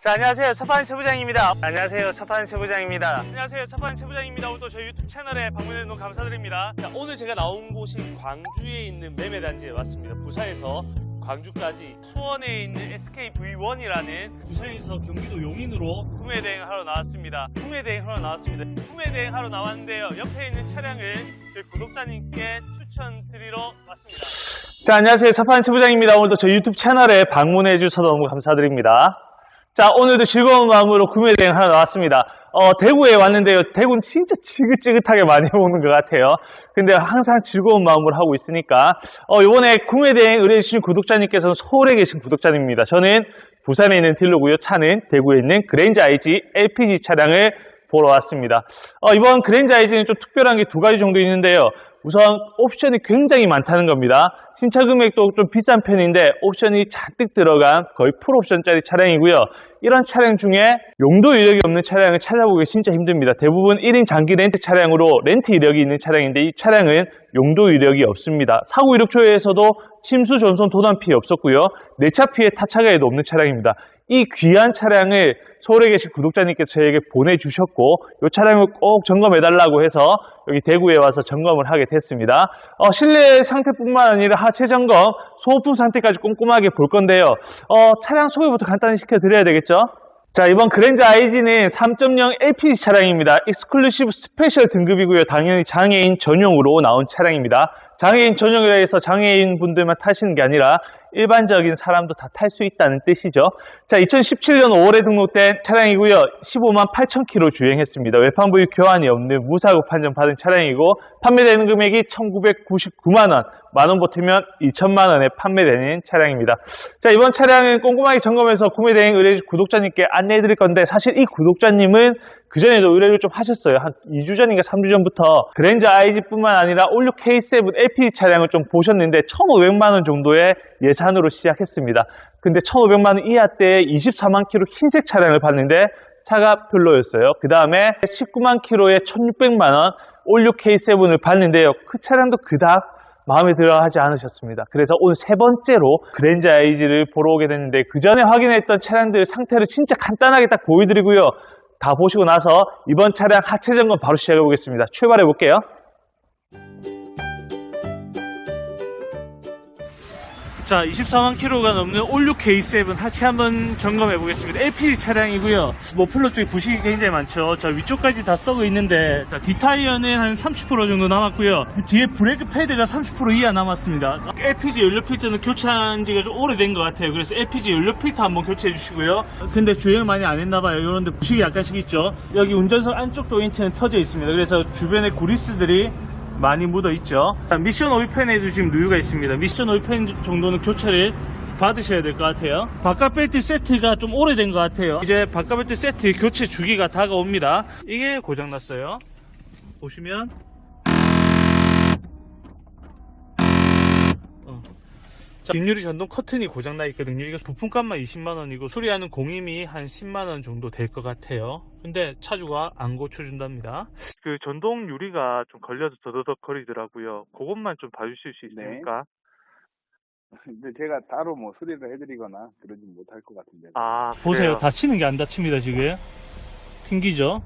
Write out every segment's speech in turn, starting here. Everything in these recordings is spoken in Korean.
자, 안녕하세요. 차판 세부장입니다. 안녕하세요. 차판 세부장입니다. 안녕하세요. 차판 세부장입니다. 오늘도 저희 유튜브 채널에 방문해 주셔서 감사드립니다. 자, 오늘 제가 나온 곳이 광주에 있는 매매단지에 왔습니다. 부산에서 광주까지 수원에 있는 SKV1이라는 부산에서 경기도 용인으로 구매 대행하러 나왔습니다. 구매 대행하러 나왔는데요. 옆에 있는 차량을 저희 구독자님께 추천드리러 왔습니다. 자, 안녕하세요. 차판 세부장입니다. 오늘도 저희 유튜브 채널에 방문해 주셔서 너무 감사드립니다. 자, 오늘도 즐거운 마음으로 구매 대행하러 나왔습니다. 대구에 왔는데요. 대구는 진짜 지긋지긋하게 많이 오는 것 같아요. 근데 항상 즐거운 마음으로 하고 있으니까, 이번에 구매 대행 의뢰해주신 구독자님께서는 서울에 계신 구독자님입니다. 저는 부산에 있는 딜러고요. 차는 대구에 있는 그랜저 IG LPG 차량을 보러 왔습니다. 이번 그랜저 IG는 좀 특별한 게 두 가지 정도 있는데요. 우선 옵션이 굉장히 많다는 겁니다. 신차 금액도 좀 비싼 편인데 옵션이 잔뜩 들어간 거의 풀옵션짜리 차량이고요. 이런 차량 중에 용도 이력이 없는 차량을 찾아보기 진짜 힘듭니다. 대부분 1인 장기 렌트 차량으로 렌트 이력이 있는 차량인데 이 차량은 용도 이력이 없습니다. 사고 이력 조회에서도 침수, 전손, 도난 피해 없었고요. 내차 피해, 타차 가해도 없는 차량입니다. 이 귀한 차량을 서울에 계신 구독자님께서 저에게 보내주셨고 이 차량을 꼭 점검해달라고 해서 여기 대구에 와서 점검을 하게 됐습니다. 실내 상태뿐만 아니라 하체 점검, 소모품 상태까지 꼼꼼하게 볼 건데요. 차량 소개부터 간단히 시켜드려야 되겠죠? 자, 이번 그랜저 IG는 3.0 LPG 차량입니다. 익스클루시브 스페셜 등급이고요. 당연히 장애인 전용으로 나온 차량입니다. 장애인 전용이라 해서 장애인 분들만 타시는 게 아니라 일반적인 사람도 다 탈 수 있다는 뜻이죠. 자, 2017년 5월에 등록된 차량이고요. 15만 8천 킬로 주행했습니다. 외판 부위 교환이 없는 무사고 판정 받은 차량이고 판매되는 금액이 1,999만 원, 만원 보태면 2천만 원에 판매되는 차량입니다. 자, 이번 차량은 꼼꼼하게 점검해서 구매 대행 의뢰 구독자님께 안내해 드릴 건데 사실 이 구독자님은 그전에도 의뢰를 좀 하셨어요. 한 2주 전인가 3주 전부터 그랜저 IG뿐만 아니라 올류 K7 LPG 차량을 좀 보셨는데 1,500만 원 정도의 예산으로 시작했습니다. 근데 1,500만 원 이하대에 24만 킬로 흰색 차량을 봤는데 차가 별로였어요. 그 다음에 19만 킬로에 1,600만 원 올류 K7을 봤는데요. 그 차량도 그닥 마음에 들어 하지 않으셨습니다. 그래서 오늘 세 번째로 그랜저 IG를 보러 오게 됐는데 그 전에 확인했던 차량들 상태를 진짜 간단하게 딱 보여드리고요. 다 보시고 나서 이번 차량 하체 점검 바로 시작해 보겠습니다. 출발해 볼게요. 자, 24만 킬로가 넘는 올류 K7 하체 한번 점검해 보겠습니다. LPG 차량이고요. 머플러 쪽에 부식이 굉장히 많죠. 자, 위쪽까지 다 썩어 있는데, 자, 뒷타이어는 한 30% 정도 남았고요. 뒤에 브레이크 패드가 30% 이하 남았습니다. LPG 연료 필터는 교체한 지가 좀 오래된 것 같아요. 그래서 LPG 연료 필터 한번 교체해 주시고요. 근데 주행 많이 안 했나봐요. 이런데 부식이 약간씩 있죠. 여기 운전석 안쪽 조인트는 터져 있습니다. 그래서 주변에 그리스들이 많이 묻어 있죠. 미션 오일팬에도 지금 누유가 있습니다. 미션 오일팬 정도는 교체를 받으셔야 될 것 같아요. 바깥 벨트 세트가 좀 오래된 것 같아요. 이제 바깥 벨트 세트 교체 주기가 다가옵니다. 이게 고장났어요. 보시면 뒷유리 전동 커튼이 고장나 있거든요. 이거 부품값만 20만원이고 수리하는 공임이 한 10만원 정도 될 것 같아요. 근데 차주가 안 고쳐준답니다. 그 전동 유리가 좀 걸려서 더더덕 거리더라고요. 그것만 좀 봐주실 수 있습니까? 네. 근데 제가 따로 뭐 수리를 해드리거나 그러진 못할 것 같은데. 아, 보세요. 다치는 게 안 다칩니다. 지금 튕기죠.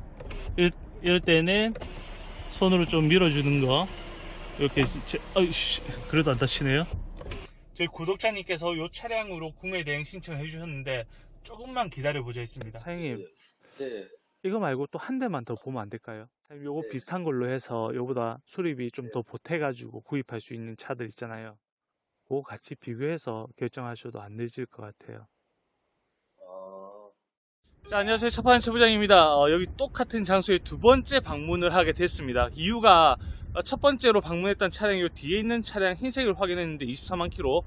이럴 때는 손으로 좀 밀어주는 거 이렇게 그래도 안 다치네요. 저희 구독자님께서 이 차량으로 구매 대행 신청을 해주셨는데 조금만 기다려보자 했습니다. 사장님, 네. 이거 말고 또 한 대만 더 보면 안 될까요? 요거 네. 비슷한 걸로 해서 요보다 수리비 좀 더 보태가지고 구입할 수 있는 차들 있잖아요. 그거 같이 비교해서 결정하셔도 안 늦을 것 같아요. 자, 안녕하세요. 차판 차부장입니다. 여기 똑같은 장소에 두 번째 방문을 하게 됐습니다. 이유가 첫 번째로 방문했던 차량이 뒤에 있는 차량 흰색을 확인했는데 24만 킬로.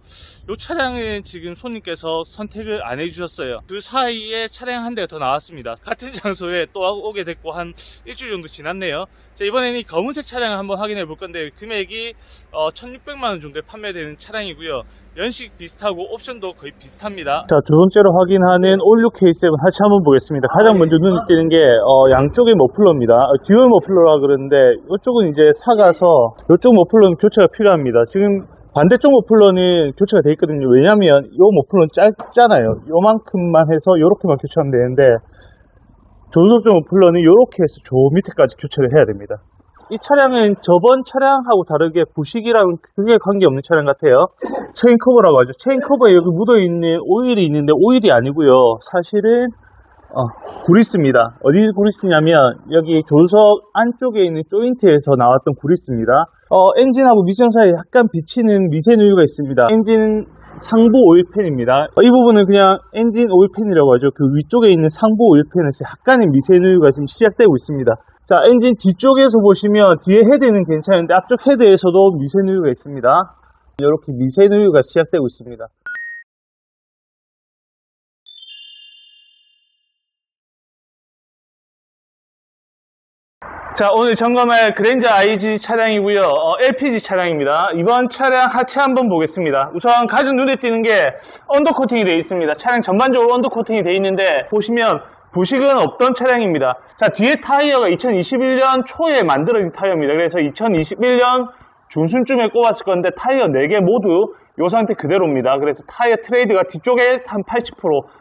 이 차량은 지금 손님께서 선택을 안 해주셨어요. 그 사이에 차량 한 대가 더 나왔습니다. 같은 장소에 또 오게 됐고 한 일주일 정도 지났네요. 자, 이번에는 이 검은색 차량을 한번 확인해 볼 건데 금액이 1,600만 원 정도에 판매되는 차량이고요. 연식 비슷하고 옵션도 거의 비슷합니다. 자, 두 번째로 확인하는 올류 K7 하체 한번 보겠습니다. 가장 먼저 눈에 띄는 게 양쪽의 머플러입니다. 듀얼 머플러라 그러는데 이쪽은 이제 사가서 이쪽 머플러는 교체가 필요합니다. 지금 반대쪽 머플러는 교체가 되어 있거든요. 왜냐면 이 머플러는 짧잖아요. 요만큼만 해서 요렇게만 교체하면 되는데 조수석 쪽 머플러는 요렇게 해서 저 밑에까지 교체를 해야 됩니다. 이 차량은 저번 차량하고 다르게 부식이랑 크게 관계없는 차량 같아요. 체인 커버라고 하죠. 체인 커버에 여기 묻어있는 오일이 있는데 오일이 아니고요. 사실은 구리스입니다. 어디 구리스냐면 여기 조수석 안쪽에 있는 조인트에서 나왔던 구리스입니다. 엔진하고 미션 사이에 약간 비치는 미세 누유가 있습니다. 엔진 상부 오일팬입니다. 이 부분은 그냥 엔진 오일팬이라고 하죠. 그 위쪽에 있는 상부 오일팬에서 약간의 미세 누유가 지금 시작되고 있습니다. 자, 엔진 뒤쪽에서 보시면 뒤에 헤드는 괜찮은데 앞쪽 헤드에서도 미세 누유가 있습니다. 이렇게 미세 누유가 시작되고 있습니다. 자, 오늘 점검할 그랜저 IG 차량이고요. LPG 차량입니다. 이번 차량 하체 한번 보겠습니다. 우선 가장 눈에 띄는 게 언더코팅이 되어 있습니다. 차량 전반적으로 언더코팅이 되어 있는데 보시면 부식은 없던 차량입니다. 자, 뒤에 타이어가 2021년 초에 만들어진 타이어입니다. 그래서 2021년 중순쯤에 꼽았을 건데 타이어 4개 모두 이 상태 그대로입니다. 그래서 타이어 트레이드가 뒤쪽에 한 80%,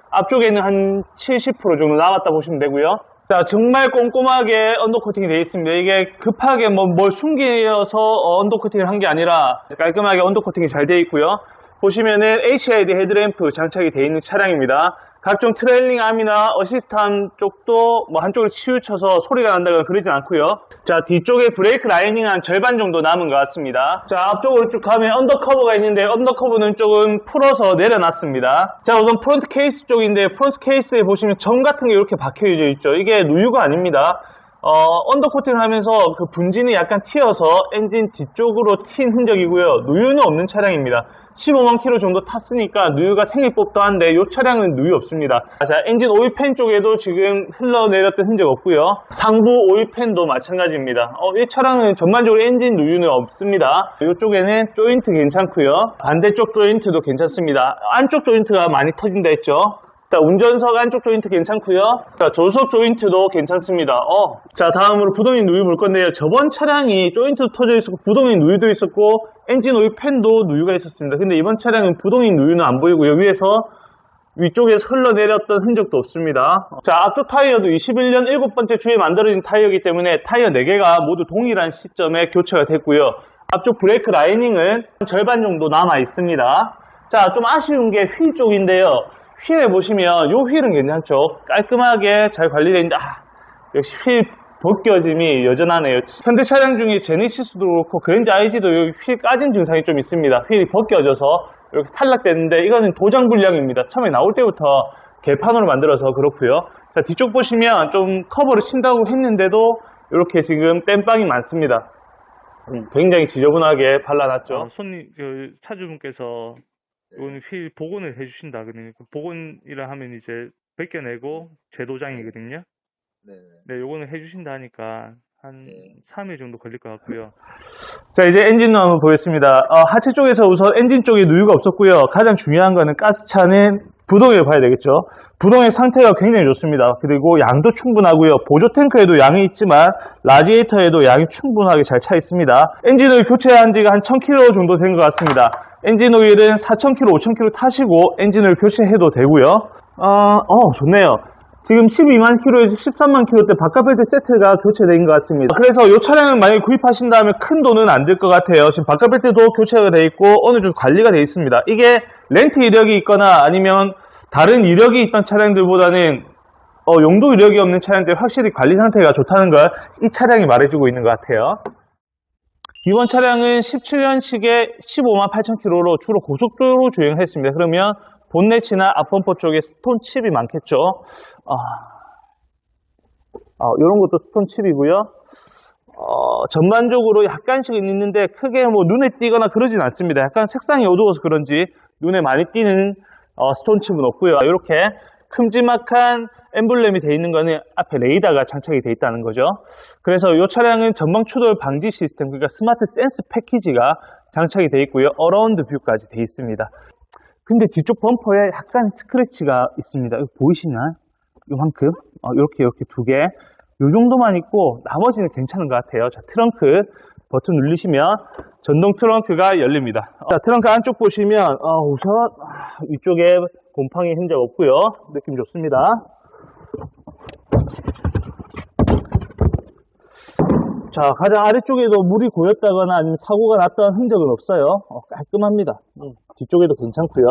앞쪽에는 한 70% 정도 남았다 보시면 되고요. 자, 정말 꼼꼼하게 언더코팅이 되어 있습니다. 이게 급하게 뭘 숨겨서 언더코팅을 한 게 아니라 깔끔하게 언더코팅이 잘 되어 있고요. 보시면은 HID 헤드램프 장착이 되어 있는 차량입니다. 각종 트레일링 암이나 어시스트암 쪽도 한쪽으로 치우쳐서 소리가 난다거나 그러진 않고요. 자, 뒤쪽에 브레이크 라이닝 한 절반 정도 남은 것 같습니다. 자, 앞쪽으로 쭉 가면 언더커버가 있는데 언더커버는 조금 풀어서 내려놨습니다. 자, 우선 프론트 케이스 쪽인데 프론트 케이스에 보시면 점 같은 게 이렇게 박혀져 있죠. 이게 누유가 아닙니다. 언더코팅을 하면서 그 분진이 약간 튀어서 엔진 뒤쪽으로 튄 흔적이고요. 누유는 없는 차량입니다. 15만 킬로 정도 탔으니까 누유가 생길 법도 한데 이 차량은 누유 없습니다. 자, 엔진 오일팬 쪽에도 지금 흘러내렸던 흔적 없고요. 상부 오일팬도 마찬가지입니다. 이 차량은 전반적으로 엔진 누유는 없습니다. 이쪽에는 조인트 괜찮고요. 반대쪽 조인트도 괜찮습니다. 안쪽 조인트가 많이 터진다 했죠. 자, 운전석 안쪽 조인트 괜찮고요. 자, 조수석 조인트도 괜찮습니다. 자, 다음으로 부동액 누유 볼 건데요. 저번 차량이 조인트도 터져 있었고 부동액 누유도 있었고 엔진 오일 팬도 누유가 있었습니다. 근데 이번 차량은 부동액 누유는 안 보이고요. 위쪽에서 흘러내렸던 흔적도 없습니다. 자, 앞쪽 타이어도 21년 7번째 주에 만들어진 타이어이기 때문에 타이어 4개가 모두 동일한 시점에 교체가 됐고요. 앞쪽 브레이크 라이닝은 절반 정도 남아 있습니다. 자, 좀 아쉬운 게 휠 쪽인데요. 휠에 보시면 이 휠은 괜찮죠. 깔끔하게 잘 관리되어 있는데 역시 휠 벗겨짐이 여전하네요. 현대 차량 중에 제네시스도 그렇고 그랜저 IG도 휠 까진 증상이 좀 있습니다. 휠이 벗겨져서 이렇게 탈락되는데 이거는 도장 불량입니다. 처음에 나올 때부터 개판으로 만들어서 그렇고요. 자, 뒤쪽 보시면 좀 커버를 친다고 했는데도 이렇게 지금 땜빵이 많습니다. 굉장히 지저분하게 발라놨죠. 손님, 차주분께서 이건 휠 복원을 해주신다. 그러니까 복원이라 하면 이제 벗겨내고 재도장이거든요. 네, 요거는 해주신다 하니까 한 3일 정도 걸릴 것 같고요. 자, 이제 엔진룸 한번 보겠습니다. 하체 쪽에서 우선 엔진 쪽에 누유가 없었고요. 가장 중요한 거는 가스차는 부동액을 봐야 되겠죠. 부동액 상태가 굉장히 좋습니다. 그리고 양도 충분하고요. 보조 탱크에도 양이 있지만 라디에이터에도 양이 충분하게 잘 차 있습니다. 엔진오일 교체한 지가 한 1000km 정도 된 것 같습니다. 엔진오일은 4000km, 5000km 타시고 엔진오일 교체해도 되고요. 좋네요. 지금 12만 킬로에서 13만 킬로 대 바깥벨트 세트가 교체된 것 같습니다. 그래서 이 차량을 만약에 구입하신다면 큰 돈은 안 들 것 같아요. 지금 바깥벨트도 교체가 되어 있고 어느 정도 관리가 되어 있습니다. 이게 렌트 이력이 있거나 아니면 다른 이력이 있던 차량들보다는 용도 이력이 없는 차량들 확실히 관리 상태가 좋다는 걸 이 차량이 말해주고 있는 것 같아요. 이번 차량은 17년식에 15만 8천 킬로로 주로 고속도로 주행했습니다. 그러면 본네치나 앞범퍼 쪽에 스톤 칩이 많겠죠. 이런 것도 스톤 칩이고요. 전반적으로 약간씩은 있는데 크게 눈에 띄거나 그러진 않습니다. 약간 색상이 어두워서 그런지 눈에 많이 띄는 스톤 칩은 없고요. 이렇게 큼지막한 엠블렘이 되어 있는 거는 앞에 레이더가 장착이 되어 있다는 거죠. 그래서 이 차량은 전방 추돌 방지 시스템, 그러니까 스마트 센스 패키지가 장착이 되어 있고요. 어라운드 뷰까지 되어 있습니다. 근데 뒤쪽 범퍼에 약간 스크래치가 있습니다. 이거 보이시나요? 이만큼 이렇게 두 개, 이 정도만 있고 나머지는 괜찮은 것 같아요. 자, 트렁크 버튼 누르시면 전동 트렁크가 열립니다. 자, 트렁크 안쪽 보시면 우선 위쪽에 곰팡이 흔적 없고요. 느낌 좋습니다. 자, 가장 아래쪽에도 물이 고였다거나 아니면 사고가 났던 흔적은 없어요. 깔끔합니다. 뒤쪽에도 괜찮고요.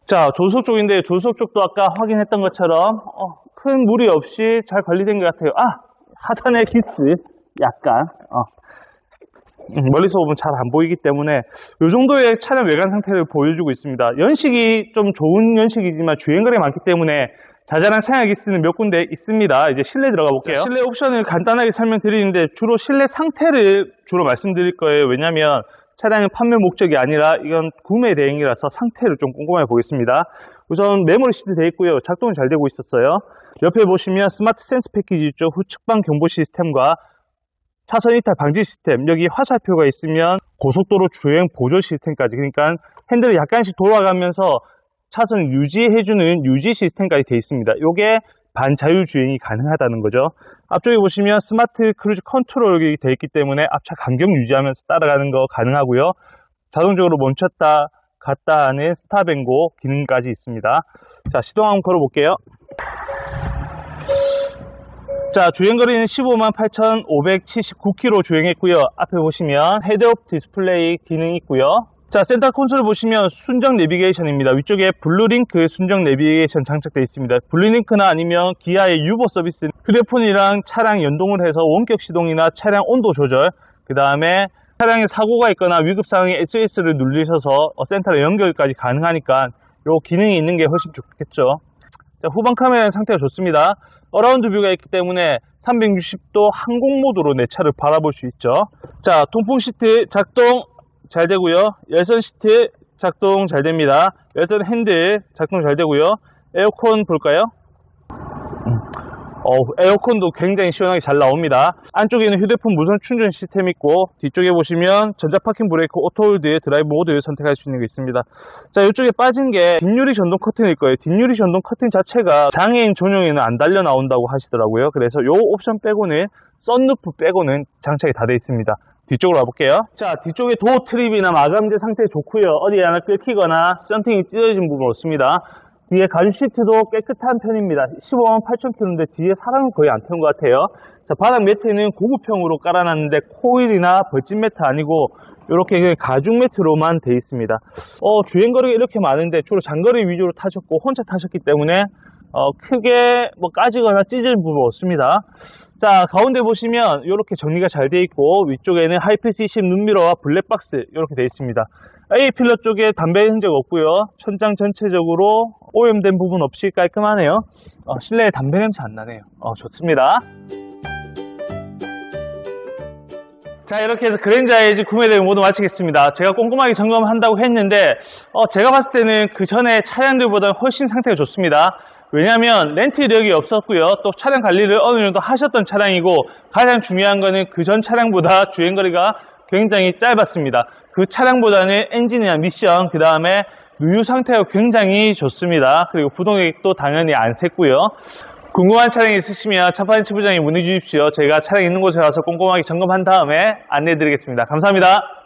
자, 조수석 쪽인데 조수석 쪽도 아까 확인했던 것처럼 큰 무리 없이 잘 관리된 것 같아요. 하단의 기스 약간 멀리서 보면 잘 안 보이기 때문에 이 정도의 차량 외관 상태를 보여주고 있습니다. 연식이 좀 좋은 연식이지만 주행거리가 많기 때문에 자잘한 사양 기스는 몇 군데 있습니다. 이제 실내 들어가 볼게요. 자, 실내 옵션을 간단하게 설명드리는데 주로 실내 상태를 주로 말씀드릴 거예요. 왜냐하면 차량의 판매 목적이 아니라 이건 구매 대행이라서 상태를 좀 꼼꼼하게 보겠습니다. 우선 메모리 시트 되어 있고요. 작동은 잘 되고 있었어요. 옆에 보시면 스마트 센스 패키지 있죠. 후측방 경보 시스템과 차선 이탈 방지 시스템, 여기 화살표가 있으면 고속도로 주행 보조 시스템까지, 그러니까 핸들을 약간씩 돌아가면서 차선을 유지해주는 유지 시스템까지 되어 있습니다. 이게 반자율 주행이 가능하다는 거죠. 앞쪽에 보시면 스마트 크루즈 컨트롤이 되어 있기 때문에 앞차 간격 유지하면서 따라가는 거 가능하고요. 자동적으로 멈췄다 갔다 하는 스탑앤고 기능까지 있습니다. 자, 시동 한번 걸어볼게요. 자, 주행거리는 158,579km 주행했고요. 앞에 보시면 헤드업 디스플레이 기능이 있고요. 자, 센터 콘솔 보시면 순정 내비게이션입니다. 위쪽에 블루링크 순정 내비게이션 장착되어 있습니다. 블루링크나 아니면 기아의 유보 서비스, 휴대폰이랑 차량 연동을 해서 원격 시동이나 차량 온도 조절, 그 다음에 차량에 사고가 있거나 위급 상황에 SOS를 누르셔서 센터로 연결까지 가능하니까 이 기능이 있는 게 훨씬 좋겠죠. 자, 후방 카메라의 상태가 좋습니다. 어라운드 뷰가 있기 때문에 360도 항공 모드로 내 차를 바라볼 수 있죠. 자, 통풍 시트 작동 잘 되고요. 열선 시트 작동 잘 됩니다. 열선 핸들 작동 잘 되고요. 에어컨 볼까요? 에어컨도 굉장히 시원하게 잘 나옵니다. 안쪽에는 휴대폰 무선 충전 시스템 있고, 뒤쪽에 보시면 전자파킹 브레이크 오토홀드 드라이브 모드 선택할 수 있는 게 있습니다. 자, 이쪽에 빠진 게 뒷유리 전동 커튼일 거예요. 뒷유리 전동 커튼 자체가 장애인 전용에는 안 달려 나온다고 하시더라고요. 그래서 이 옵션 빼고는, 썬루프 빼고는 장착이 다 되어 있습니다. 뒤쪽으로 와볼게요. 자, 뒤쪽에 도어 트립이나 마감재 상태 좋고요. 어디 하나 끓히거나 썬팅이 찢어진 부분 없습니다. 뒤에 가죽 시트도 깨끗한 편입니다. 158,000km인데 뒤에 사람은 거의 안 태운 것 같아요. 자, 바닥 매트는 고급형으로 깔아놨는데 코일이나 벌집 매트 아니고 이렇게 가죽 매트로만 되어 있습니다. 주행거리가 이렇게 많은데 주로 장거리 위주로 타셨고 혼자 타셨기 때문에 크게 뭐 까지거나 찢어진 부분 없습니다. 자, 가운데 보시면 이렇게 정리가 잘 되어 있고, 위쪽에는 하이패스 20 눈미러와 블랙박스 이렇게 되어 있습니다. A필러 쪽에 담배 흔적 없고요. 천장 전체적으로 오염된 부분 없이 깔끔하네요. 실내에 담배 냄새 안 나네요. 좋습니다. 자, 이렇게 해서 그랜저 IH 구매 대행 모두 마치겠습니다. 제가 꼼꼼하게 점검한다고 했는데 제가 봤을 때는 그 전에 차량들보다 훨씬 상태가 좋습니다. 왜냐하면 렌트 이력이 없었고요. 또 차량 관리를 어느 정도 하셨던 차량이고, 가장 중요한 거는 그 전 차량보다 주행거리가 굉장히 짧았습니다. 그 차량보다는 엔진이나 미션, 그 다음에 누유 상태가 굉장히 좋습니다. 그리고 부동액도 당연히 안 샜고요. 궁금한 차량이 있으시면 차파인 치부장에 문의 주십시오. 저희가 차량 있는 곳에 가서 꼼꼼하게 점검한 다음에 안내해 드리겠습니다. 감사합니다.